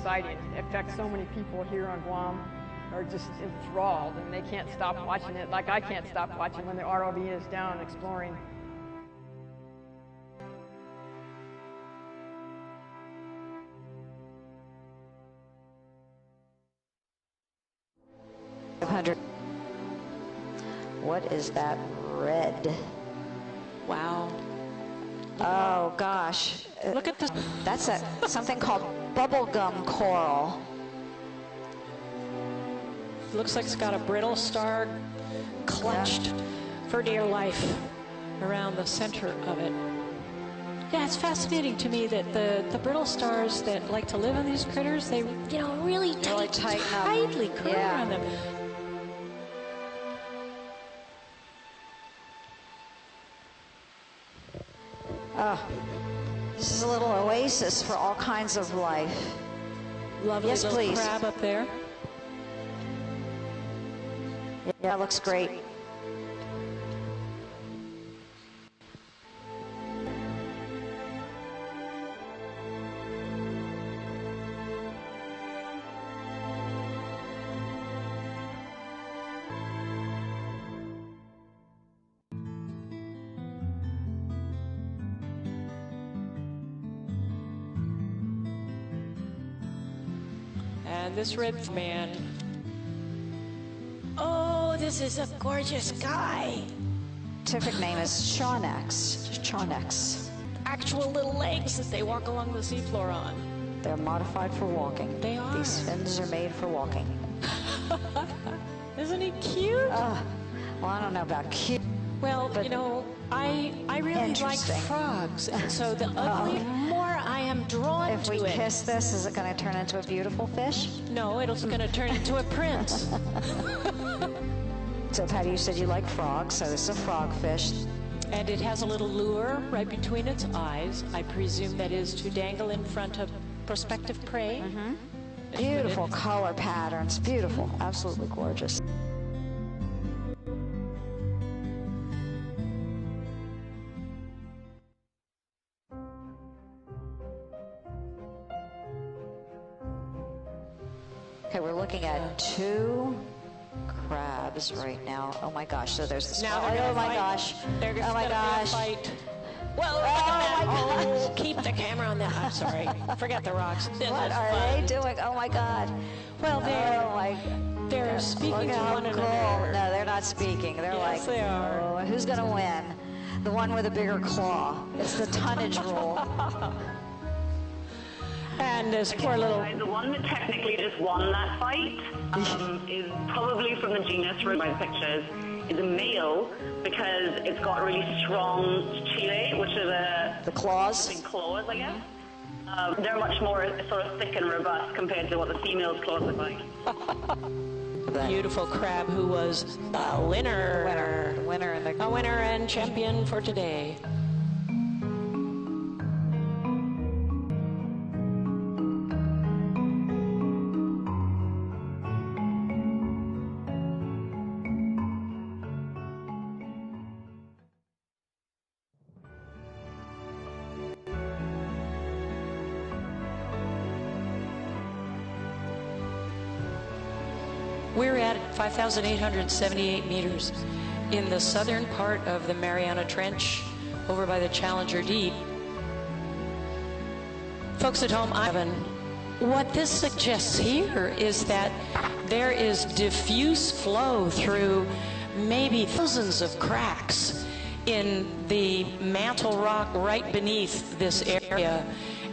exciting. In fact, so many people here on Guam are just enthralled, and they can't stop watching it, like I can't stop watching when the ROV is down exploring. What is that red? Wow. Oh gosh. Look at this. That's something called bubblegum coral. Looks like it's got a brittle star clutched for dear life around the center of it. Yeah, it's fascinating to me that the brittle stars that like to live on these critters, they, you know, really tightly curl around them. This is a little oasis for all kinds of life. Lovely yes, little please. crab up there. Yeah, looks great. And this red man. Oh, this is a gorgeous guy. Scientific name is Chaunex. Chaunex. Actual little legs that they walk along the seafloor on. They're modified for walking. They are. These fins are made for walking. Isn't he cute? Well, I don't know about cute. Well, you know, I really like frogs, and so the more I am drawn if to we it. kiss this, is it going to turn into a beautiful fish? No, it's going to turn into a prince. So, Patty, you said you like frogs, so this is a frogfish. And it has a little lure right between its eyes. I presume that is to dangle in front of prospective prey. Mm-hmm. Beautiful color patterns, beautiful, absolutely gorgeous. Okay, we're looking at 2 crabs right now. Oh my gosh, so there's this. Oh my gosh. Oh my gosh. Well, look at that. Oh, keep the camera on that. I'm sorry. Forget the rocks. What are they doing? Oh my God. Well, they're speaking to one another. No, they're not speaking. They're yes, they are. Oh, who's going to win? The one with a bigger claw. It's the tonnage rule. And this poor little... The one that technically just won that fight is probably from the genus, by the pictures, is a male because it's got really strong chile, which are the claws. Big claws, I guess. They're much more sort of thick and robust compared to what the female's claws look like. Beautiful crab who was a winner and champion for today. We're at 5,878 meters in the southern part of the Mariana Trench over by the Challenger Deep. Folks at home, what this suggests here is that there is diffuse flow through maybe thousands of cracks in the mantle rock right beneath this area,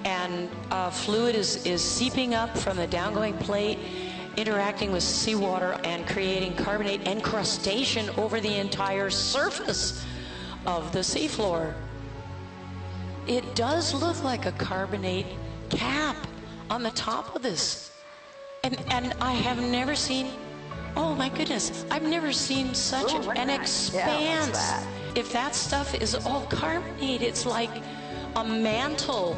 and fluid is seeping up from the downgoing plate, interacting with seawater and creating carbonate encrustation over the entire surface of the seafloor. It does look like a carbonate cap on the top of this. And I have never seen, oh my goodness, I've never seen such an expanse. Yeah, if that stuff is all carbonate, it's like a mantle.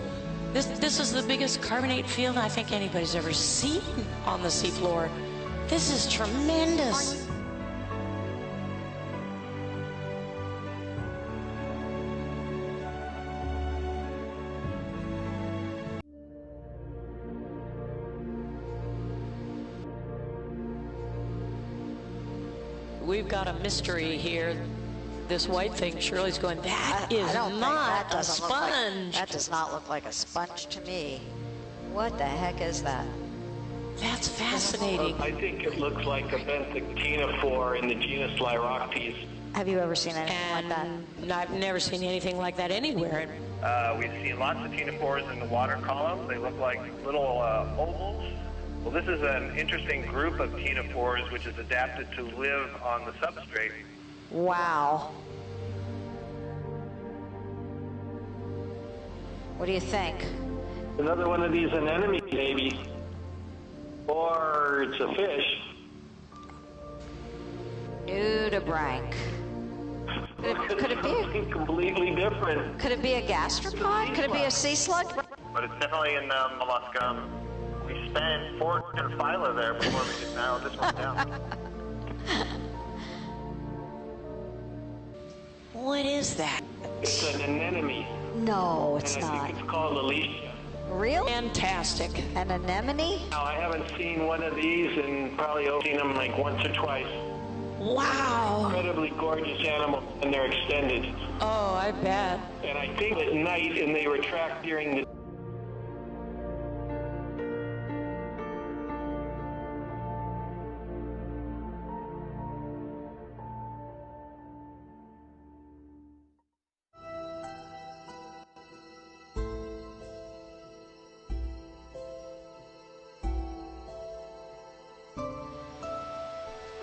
This is the biggest carbonate field I think anybody's ever seen on the seafloor. This is tremendous. we've got a mystery here. This white thing, Shirley's going, that is not a sponge. That does not look like a sponge to me. What the heck is that? That's fascinating. I think it looks like a benthic ctenophore in the genus Lyroctes. Have you ever seen anything like that? And I've never seen anything like that anywhere. We've seen lots of ctenophores in the water column. They look like little ovals. Well, this is an interesting group of ctenophores which is adapted to live on the substrate. Wow. What do you think? Another one of these anemone babies. Or it's a fish. Nudibranch. Could it be something completely different? Could it be a gastropod? Could it be a sea slug? But it's definitely in mollusca. We spent 4 different phyla there before we could narrow this one down. What is that? It's an anemone. No, it's and I not. think it's called Alicia. Real? Fantastic. An anemone? Now, I haven't seen one of these and probably seen them like once or twice. Wow. Incredibly gorgeous animals when they're extended. Oh, I bet. And I think at night and they retract during the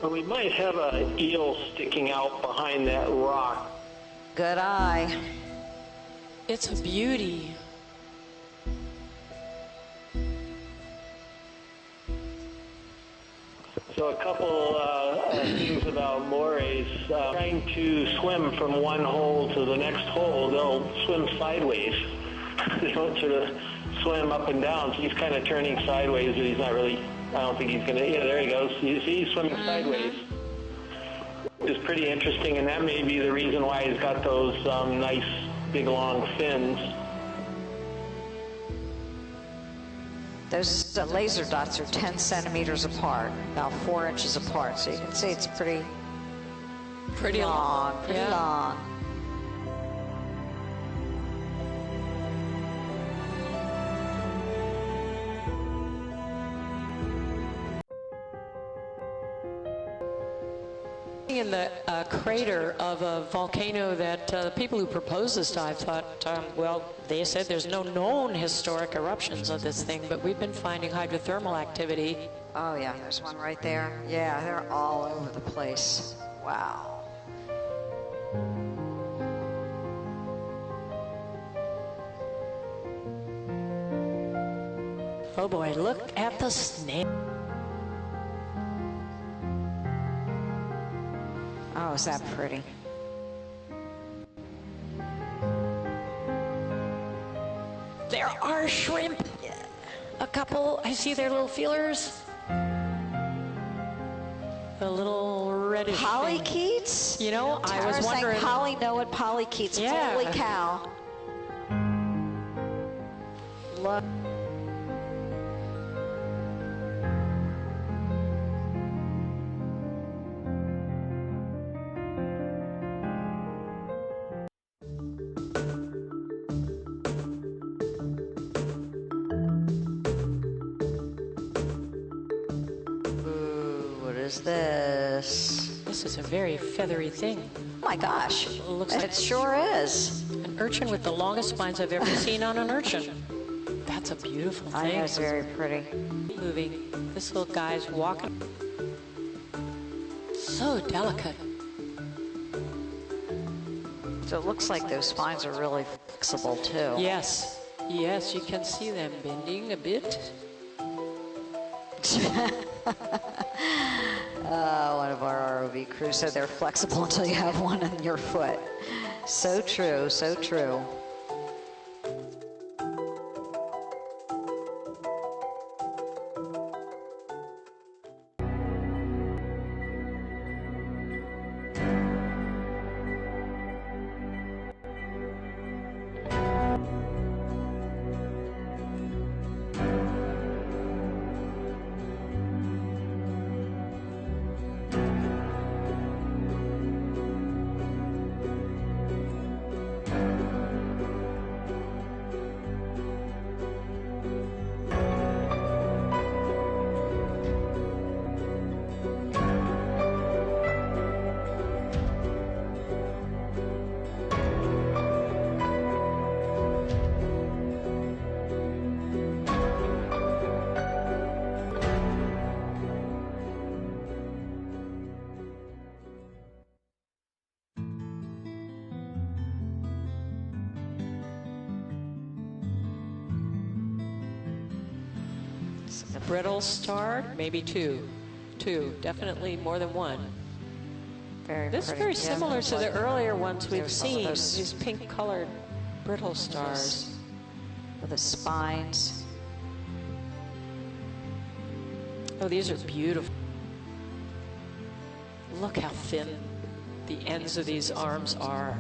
Well, we might have an eel sticking out behind that rock. Good eye. It's a beauty. So a couple things about morays. Trying to swim from one hole to the next hole, they'll swim sideways. They don't sort of swim up and down. So he's kind of turning sideways, but he's not really, I don't think he's going to, yeah, there he goes. You see, he's swimming sideways. Which is pretty interesting, and that may be the reason why he's got those nice, big, long fins. Those laser dots are 10 centimeters apart, about 4 inches apart. So you can see it's pretty long. Pretty long. In the crater of a volcano that the people who proposed this dive thought, well, they said there's no known historic eruptions of this thing, but we've been finding hydrothermal activity. Oh yeah, there's one right there. Yeah, they're all over the place. Wow. Oh boy, look at the snake. Oh, is that pretty? There are shrimp. A couple, I see their little feelers. The little reddish thing. Polychaetes? You know, I was Tara's wondering. saying polynoid polychaetes. Yeah. Holy cow. Look. What is this? This is a very feathery thing. Oh my gosh. It looks like It sure is. an urchin with the longest spines I've ever seen on an urchin. That's a beautiful I know, thing. it's very pretty. Moving. This little guy's walking. So delicate. So it looks like those spines are really flexible too. Yes. Yes, you can see them bending a bit. One of our ROV crew said they're flexible until you have one in your foot. So true, so true. brittle star, maybe two, definitely more than one. This is very similar to the earlier ones we've seen, these pink-colored brittle stars. With the spines. Oh, these are beautiful. Look how thin the ends of these arms are.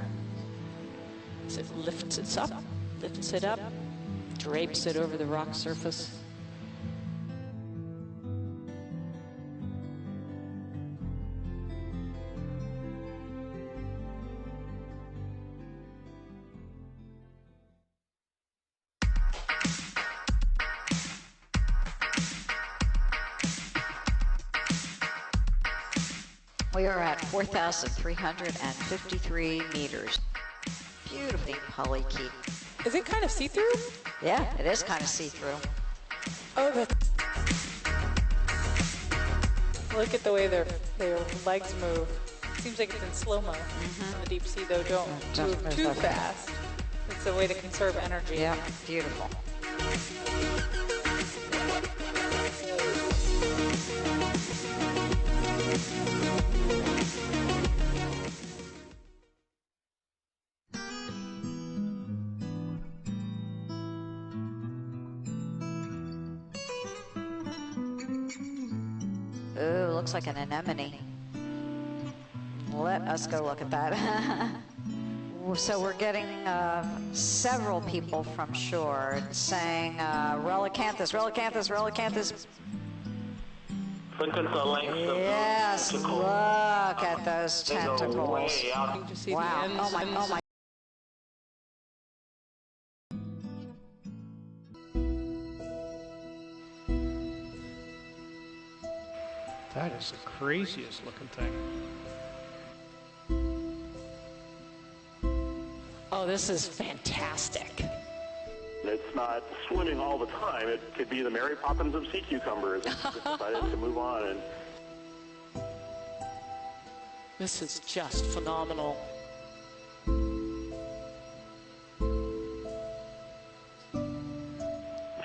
As it lifts it up, drapes it over the rock surface. We are at 4,353 meters. Beautifully polykeep. Is it kind of see-through? Yeah, it is kind of see-through. Oh, look at the way their legs move. Seems like it's in slow-mo. In the deep sea, though, don't move too fast. It's a way to conserve energy. Yeah, beautiful. Ooh, looks like an anemone. Let us go look at that. So we're getting several people from shore saying relicanthus, relicanthus, relicanthus. Look at the length of Yes, the look at those They go tentacles. way out. Wow, oh my, oh my. That is the craziest looking thing. Oh, this is fantastic. It's not swimming all the time. It could be the Mary Poppins of sea cucumbers. It's just decided to move on. And This is just phenomenal.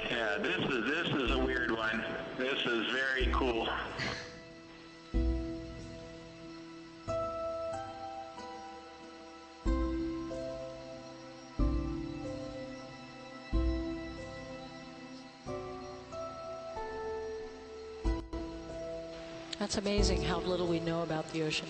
Yeah, this is a weird one. This is very cool. That's amazing how little we know about the ocean.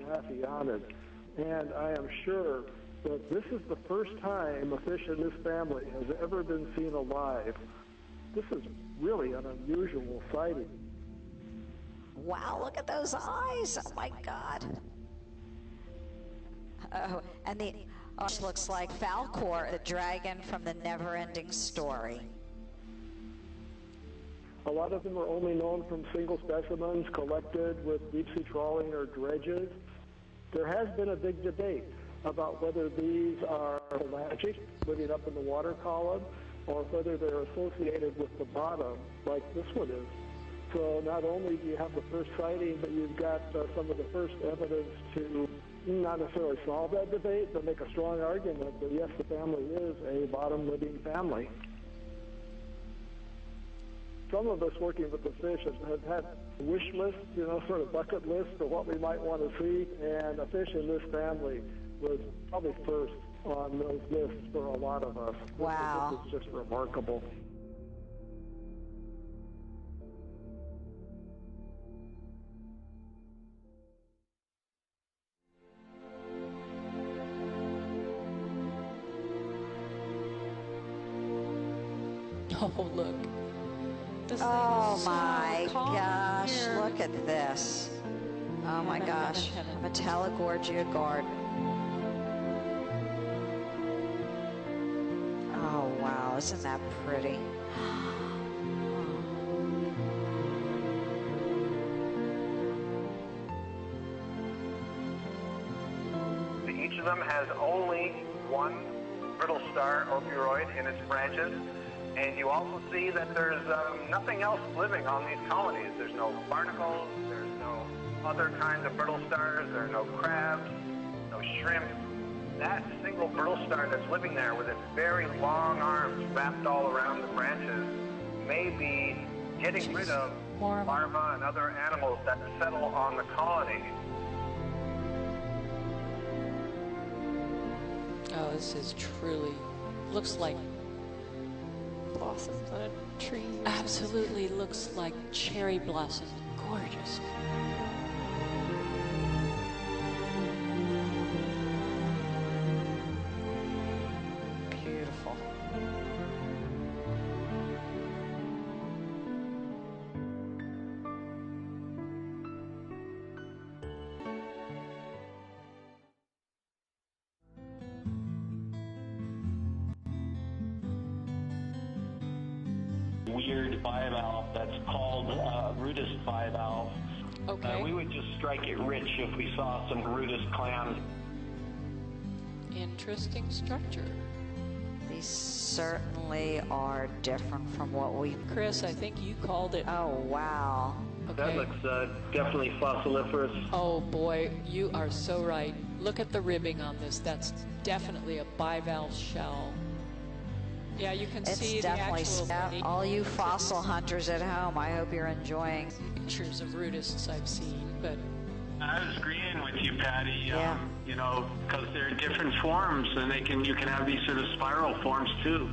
Happy honored, and I am sure that this is the first time a fish in this family has ever been seen alive. This is really an unusual sighting. Wow, look at those eyes. Oh my God. Oh, and the looks like Falcor, the dragon from the Never-Ending Story. A lot of them are only known from single specimens collected with deep-sea trawling or dredges. There has been a big debate about whether these are pelagic, living up in the water column, or whether they're associated with the bottom, like this one is. So not only do you have the first sighting, but you've got some of the first evidence to not necessarily solve that debate, but make a strong argument that yes, the family is a bottom-living family. Some of us working with the fish have had wish lists, sort of bucket lists for what we might want to see, and a fish in this family was probably first on those lists for a lot of us. Wow. This is just remarkable. Oh, look. This Oh thing is so my calm gosh, here. look at this. Oh my gosh, Metallogorgia garden. Oh wow, isn't that pretty? Each of them has only one brittle star ophiuroid in its branches. And you also see that there's nothing else living on these colonies. There's no barnacles, there's no other kinds of brittle stars, there are no crabs, no shrimp. That single brittle star that's living there with its very long arms wrapped all around the branches may be getting rid of larvae and other animals that settle on the colony. Oh, this is truly, looks like blossoms on a tree. Absolutely looks like cherry blossom. Gorgeous. Beautiful. Weird bivalve that's called rudist bivalve. Okay. We would just strike it rich if we saw some rudist clams. Interesting structure. These certainly are different from what we... Chris, I think you called it. Oh, wow. That Okay. looks definitely fossiliferous. Oh boy, you are so right. Look at the ribbing on this. That's definitely a bivalve shell. Yeah, you can see It's definitely... the actual all you fossil hunters at home, I hope you're enjoying... pictures of rudists I've seen, but I was agreeing with you, Patty. Yeah. You know, because they're different forms, and you can have these sort of spiral forms too.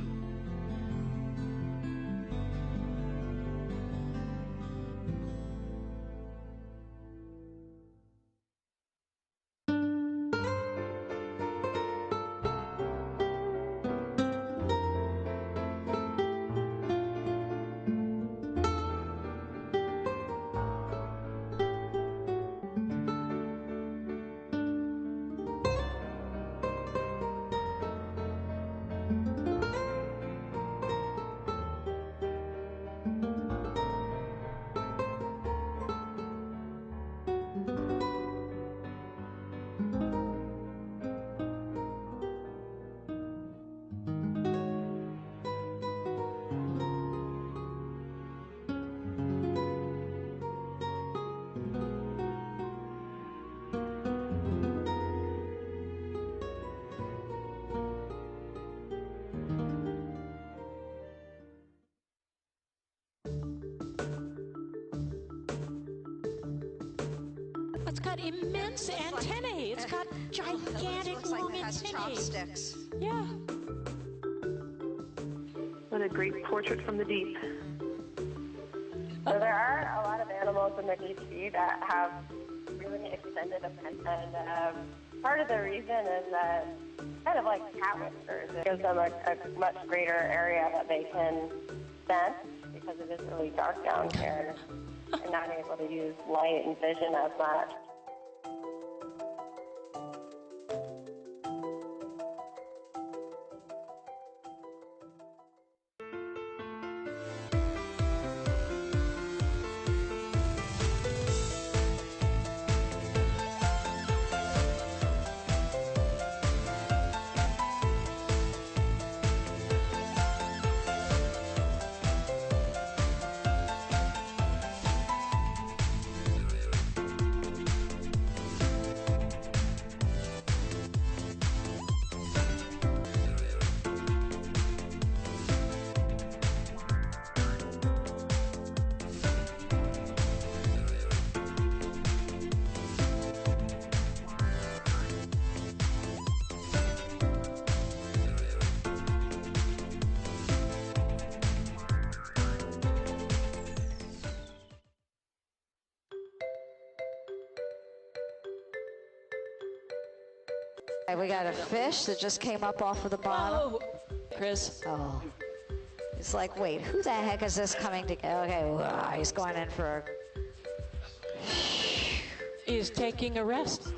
it's got immense antennae. It's got gigantic long antennae. chopsticks. Yeah. What a great portrait from the deep. So there are a lot of animals in the deep sea that have really extended attention, and part of the reason is that kind of like cat whiskers, it gives them a much greater area that they can sense because it is really dark down here and not able to use light and vision as much. We got a fish that just came up off of the bottom. Oh, Chris. Oh. It's like, wait, who the heck is this coming to? Okay, he's going in for He's taking a rest.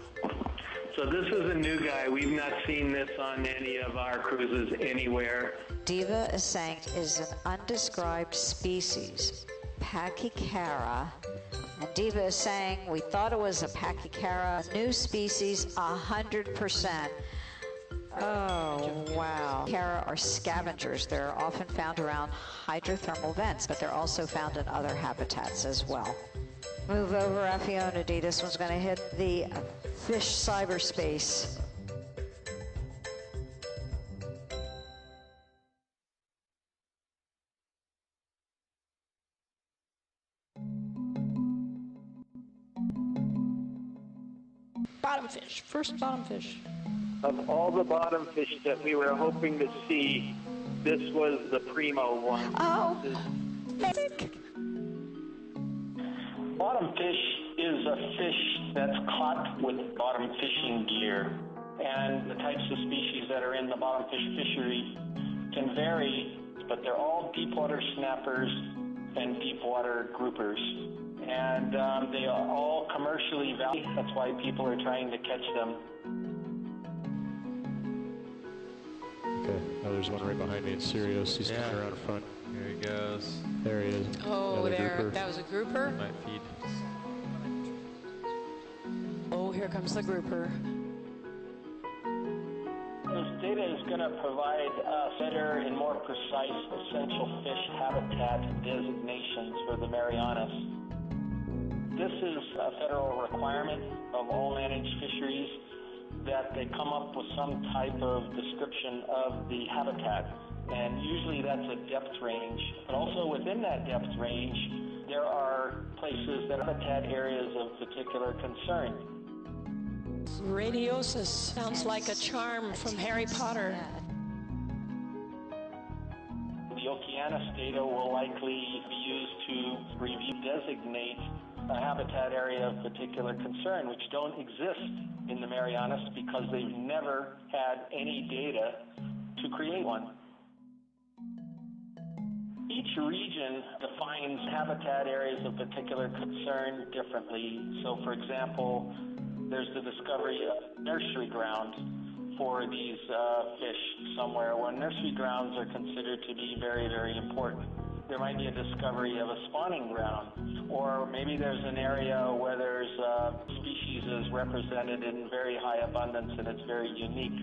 So this is a new guy. We've not seen this on any of our cruises anywhere. Diva is saying is an undescribed species, Pachycara. And Diva is saying we thought it was a Pachycara, new species, 100%. Oh, wow. Cara are scavengers. They're often found around hydrothermal vents, but they're also found in other habitats as well. Move over, Aphionida. This one's going to hit the fish cyberspace. Bottom fish, first bottom fish. Of all the bottom fish that we were hoping to see, this was the primo one. Oh, Bottom fish is a fish that's caught with bottom fishing gear. And the types of species that are in the bottom fish fishery can vary, but they're all deep water snappers and deep water groupers. And they are all commercially valued. That's why people are trying to catch them. Okay, now there's one right behind me in Sirius. He's coming around front. Here he goes. There he is. Oh, Another there. grouper. That was a grouper. Might feed. Oh, here comes the grouper. This data is going to provide better and more precise essential fish habitat designations for the Marianas. This is a federal requirement of all managed fisheries that they come up with some type of description of the habitat. And usually that's a depth range. But also within that depth range, there are places that are habitat areas of particular concern. Radiosus sounds like a charm from Harry Potter. The Okeanos data will likely be used to review, designate a habitat area of particular concern, which don't exist in the Marianas because they've never had any data to create one. Each region defines habitat areas of particular concern differently. So, for example, there's the discovery of nursery ground for these fish somewhere, where nursery grounds are considered to be very, very important. There might be a discovery of a spawning ground, or maybe there's an area where there's species is represented in very high abundance and it's very unique.